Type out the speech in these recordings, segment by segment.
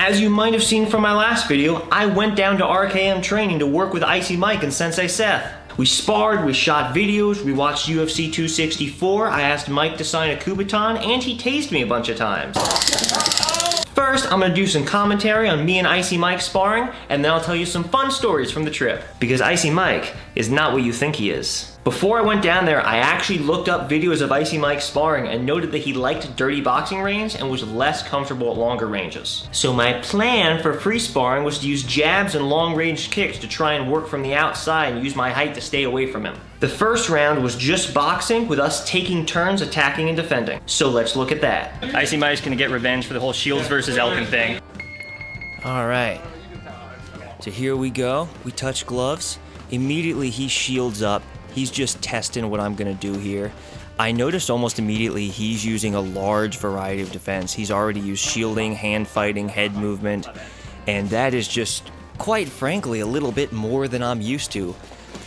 As you might have seen from my last video, I went down to RKM training to work with Icy Mike and Sensei Seth. We sparred, we shot videos, we watched UFC 264, I asked Mike to sign a Kubotan, and he tased me a bunch of times. First, I'm gonna do some commentary on me and Icy Mike sparring, and then I'll tell you some fun stories from the trip. Because Icy Mike is not what you think he is. Before I went down there, I actually looked up videos of Icy Mike sparring and noted that he liked dirty boxing range and was less comfortable at longer ranges. So my plan for free sparring was to use jabs and long-range kicks to try and work from the outside and use my height to stay away from him. The first round was just boxing with us taking turns attacking and defending. So let's look at that. Icy Mike's gonna get revenge for the whole Shields versus Elkin thing. All right, so here we go. We touch gloves. Immediately he shields up. He's just testing what I'm gonna do here. I noticed almost immediately he's using a large variety of defense. He's already used shielding, hand fighting, head movement, and that is just, quite frankly, a little bit more than I'm used to.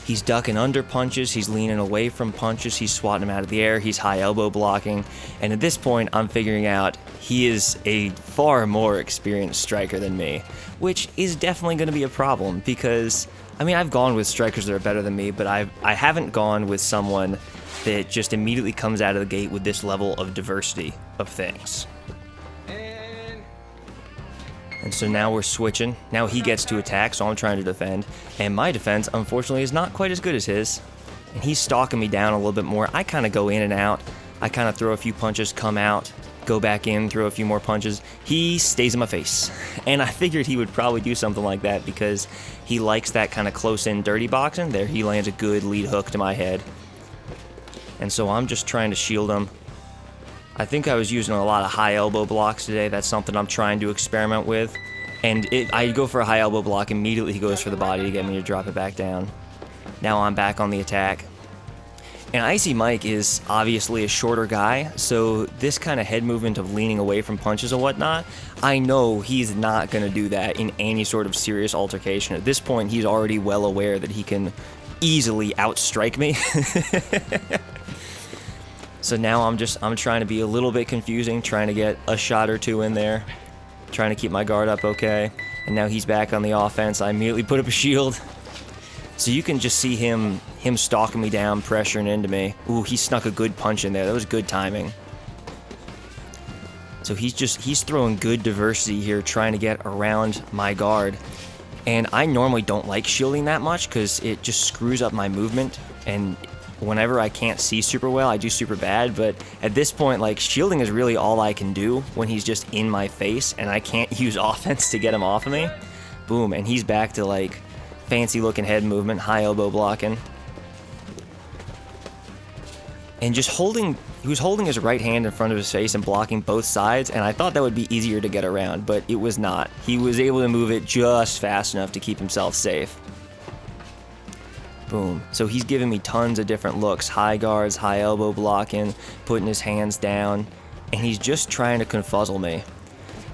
He's ducking under punches, he's leaning away from punches, he's swatting them out of the air, he's high elbow blocking, and at this point I'm figuring out he is a far more experienced striker than me, which is definitely going to be a problem because, I mean, I've gone with strikers that are better than me, but I haven't gone with someone that just immediately comes out of the gate with this level of diversity of things. And so now we're switching. Now he gets to attack, so I'm trying to defend. And my defense, unfortunately, is not quite as good as his. And he's stalking me down a little bit more. I kind of go in and out. I kind of throw a few punches, come out, go back in, throw a few more punches. He stays in my face. And I figured he would probably do something like that because he likes that kind of close-in dirty boxing. There he lands a good lead hook to my head. And so I'm just trying to shield him. I think I was using a lot of high elbow blocks today. That's something I'm trying to experiment with. And I go for a high elbow block, immediately he goes for the body to get me to drop it back down. Now I'm back on the attack. And Icy Mike is obviously a shorter guy, so this kind of head movement of leaning away from punches and whatnot, I know he's not going to do that in any sort of serious altercation. At this point, he's already well aware that he can easily outstrike me. So now I'm trying to be a little bit confusing, trying to get a shot or two in there, trying to keep my guard up okay. And now he's back on the offense. I immediately put up a shield. So you can just see him stalking me down, pressuring into me. Ooh, he snuck a good punch in there. That was good timing. So he's throwing good diversity here, trying to get around my guard. And I normally don't like shielding that much because it just screws up my movement. And whenever I can't see super well, I do super bad, but at this point, like, shielding is really all I can do when he's just in my face and I can't use offense to get him off of me. Boom, and he's back to, like, fancy looking head movement, high elbow blocking. And just he was holding his right hand in front of his face and blocking both sides, and I thought that would be easier to get around, but it was not. He was able to move it just fast enough to keep himself safe. Boom. So he's giving me tons of different looks. High guards, high elbow blocking, putting his hands down, and he's just trying to confuzzle me.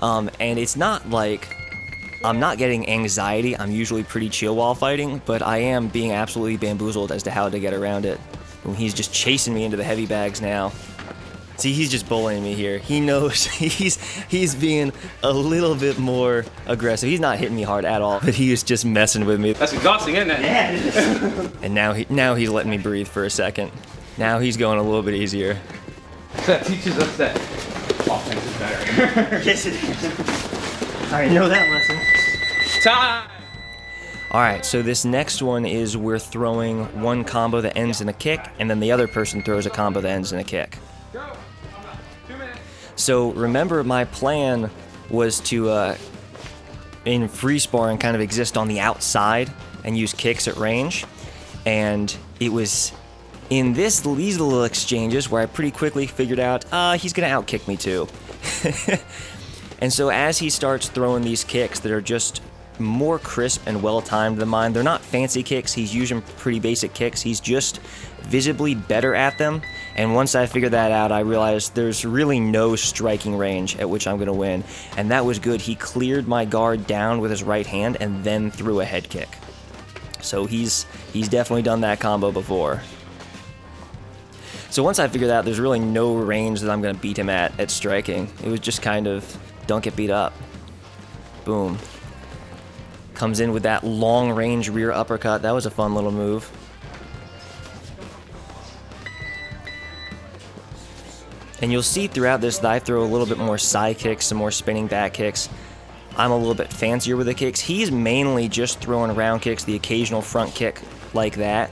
And it's not like I'm not getting anxiety. I'm usually pretty chill while fighting, but I am being absolutely bamboozled as to how to get around it. And he's just chasing me into the heavy bags now. See, he's just bullying me here. He knows he's being a little bit more aggressive. He's not hitting me hard at all, but he is just messing with me. That's exhausting, isn't it? Yeah, it is. And now he's letting me breathe for a second. Now he's going a little bit easier. So that teaches us that offense is better. Yes, it is. I know that lesson. Time! Alright, so this next one is we're throwing one combo that ends in a kick, and then the other person throws a combo that ends in a kick. Go! 2 minutes. So remember, my plan was to, in free sparring, kind of exist on the outside and use kicks at range. And it was in these little exchanges where I pretty quickly figured out, he's going to outkick me too. And so as he starts throwing these kicks that are just more crisp and well-timed than mine, they're not fancy kicks, he's using pretty basic kicks, he's just visibly better at them. And once I figured that out, I realized there's really no striking range at which I'm going to win. And that was good. He cleared my guard down with his right hand and then threw a head kick. So he's definitely done that combo before. So once I figured out there's really no range that I'm going to beat him at striking, it was just kind of, don't get beat up. Boom. Comes in with that long-range rear uppercut. That was a fun little move. And you'll see throughout this that I throw a little bit more side kicks, some more spinning back kicks. I'm a little bit fancier with the kicks. He's mainly just throwing around kicks, the occasional front kick like that.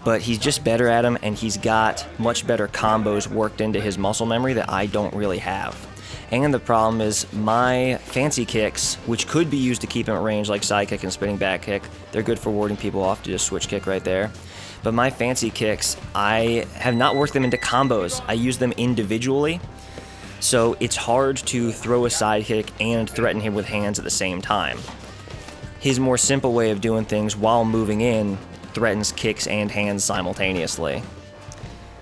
But he's just better at them, and he's got much better combos worked into his muscle memory that I don't really have. And the problem is my fancy kicks, which could be used to keep him at range, like side kick and spinning back kick, they're good for warding people off to just switch kick right there. But my fancy kicks, I have not worked them into combos. I use them individually. So it's hard to throw a side kick and threaten him with hands at the same time. His more simple way of doing things while moving in threatens kicks and hands simultaneously.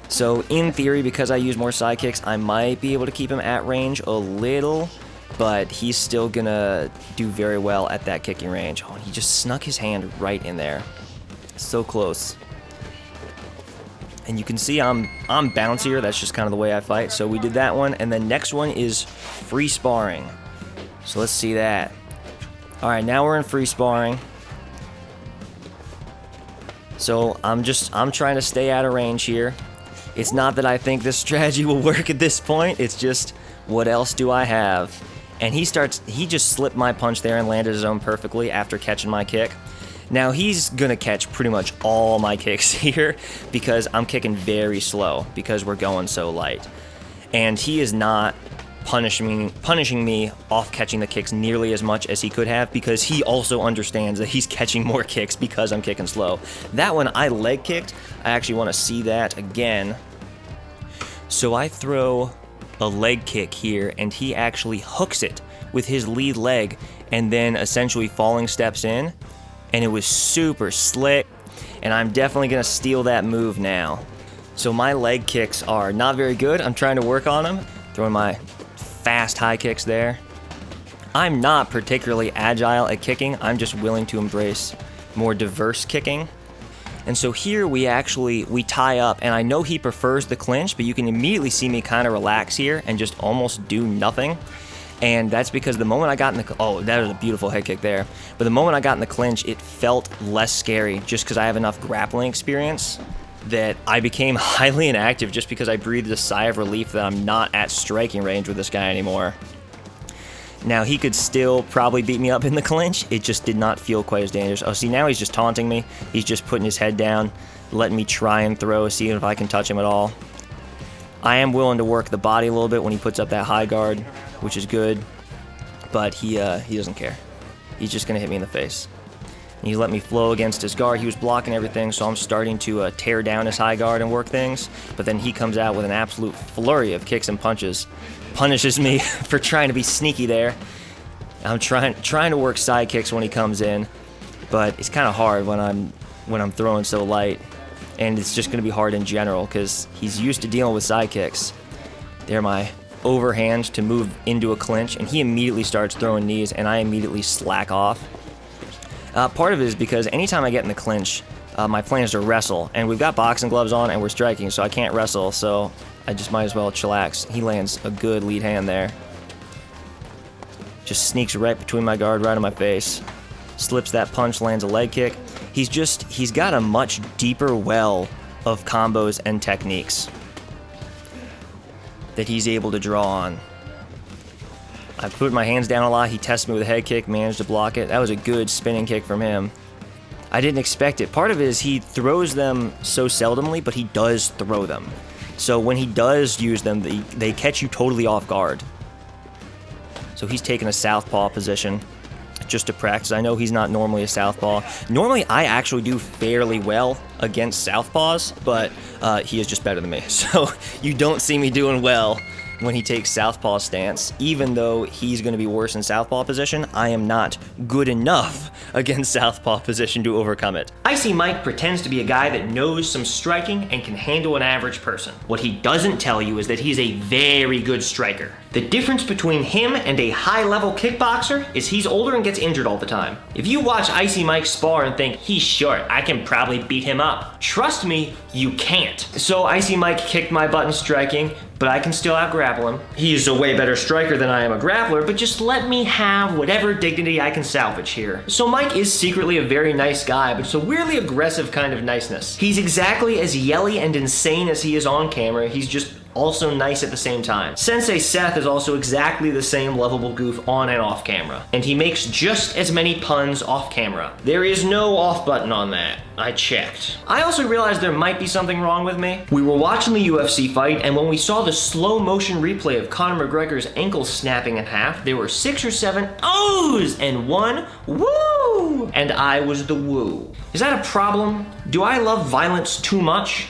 So in theory, because I use more side kicks, I might be able to keep him at range a little, but he's still gonna do very well at that kicking range. Oh, he just snuck his hand right in there. So close. And you can see I'm bouncier. That's just kind of the way I fight. So we did that one, and then next one is free sparring. So let's see that. All right, now we're in free sparring. So I'm trying to stay out of range here. It's not that I think this strategy will work at this point. It's just, what else do I have? And he just slipped my punch there and landed his own perfectly after catching my kick. Now he's gonna catch pretty much all my kicks here because I'm kicking very slow because we're going so light. And he is not punishing me off catching the kicks nearly as much as he could have because he also understands that he's catching more kicks because I'm kicking slow. That one I leg kicked. I actually want to see that again. So I throw a leg kick here and he actually hooks it with his lead leg and then essentially falling steps in, and it was super slick, and I'm definitely gonna steal that move now. So my leg kicks are not very good. I'm trying to work on them, throwing my fast high kicks there. I'm not particularly agile at kicking. I'm just willing to embrace more diverse kicking. And so here we tie up, and I know he prefers the clinch, but you can immediately see me kind of relax here and just almost do nothing. And that's because the moment I got in the, oh, that was a beautiful head kick there. But the moment I got in the clinch, it felt less scary just because I have enough grappling experience that I became highly inactive just because I breathed a sigh of relief that I'm not at striking range with this guy anymore. Now, he could still probably beat me up in the clinch. It just did not feel quite as dangerous. Oh, see, now he's just taunting me. He's just putting his head down, letting me try and throw, see if I can touch him at all. I am willing to work the body a little bit when he puts up that high guard, which is good, but he doesn't care. He's just going to hit me in the face. And he let me flow against his guard. He was blocking everything, so I'm starting to tear down his high guard and work things, but then he comes out with an absolute flurry of kicks and punches, punishes me for trying to be sneaky there. I'm trying to work side kicks when he comes in, but it's kind of hard when I'm throwing so light, and it's just going to be hard in general because he's used to dealing with side kicks. They're my overhand to move into a clinch, and he immediately starts throwing knees, and I immediately slack off. Part of it is because anytime I get in the clinch, my plan is to wrestle, and we've got boxing gloves on and we're striking, so I can't wrestle, so I just might as well chillax. He lands a good lead hand there. Just sneaks right between my guard, right on my face. Slips that punch, lands a leg kick. He's got a much deeper well of combos and techniques that he's able to draw on. I put my hands down a lot. He tested me with a head kick, managed to block it. That was a good spinning kick from him. I didn't expect it. Part of it is he throws them so seldomly, but he does throw them. So when he does use them, they catch you totally off guard. So he's taking a southpaw position just to practice. I know he's not normally a southpaw. Normally, I actually do fairly well against southpaws, but he is just better than me. So you don't see me doing well when he takes southpaw stance. Even though he's going to be worse in southpaw position, I am not good enough against southpaw position to overcome it. Icy Mike pretends to be a guy that knows some striking and can handle an average person. What he doesn't tell you is that he's a very good striker. The difference between him and a high-level kickboxer is he's older and gets injured all the time. If you watch Icy Mike spar and think, he's short, I can probably beat him up, trust me, you can't. So Icy Mike kicked my butt in striking, but I can still out-grapple him. He's a way better striker than I am a grappler, but just let me have whatever dignity I can salvage here. So Mike is secretly a very nice guy, but it's a weirdly aggressive kind of niceness. He's exactly as yelly and insane as he is on camera. He's just also nice at the same time. Sensei Seth is also exactly the same lovable goof on and off camera, and he makes just as many puns off camera. There is no off button on that. I checked. I also realized there might be something wrong with me. We were watching the UFC fight, and when we saw the slow motion replay of Conor McGregor's ankle snapping in half, there were 6 or 7 ohs and 1 woo! And I was the woo. Is that a problem? Do I love violence too much?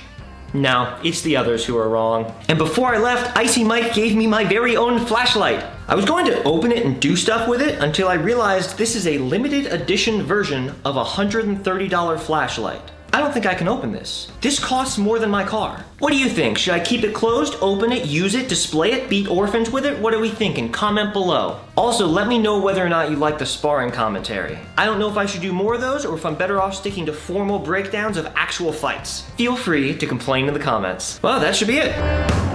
No, it's the others who are wrong. And before I left, Icy Mike gave me my very own flashlight. I was going to open it and do stuff with it until I realized this is a limited edition version of a $130 flashlight. I don't think I can open this. This costs more than my car. What do you think? Should I keep it closed, open it, use it, display it, beat orphans with it? What are we thinking? Comment below. Also, let me know whether or not you like the sparring commentary. I don't know if I should do more of those or if I'm better off sticking to formal breakdowns of actual fights. Feel free to complain in the comments. Well, that should be it.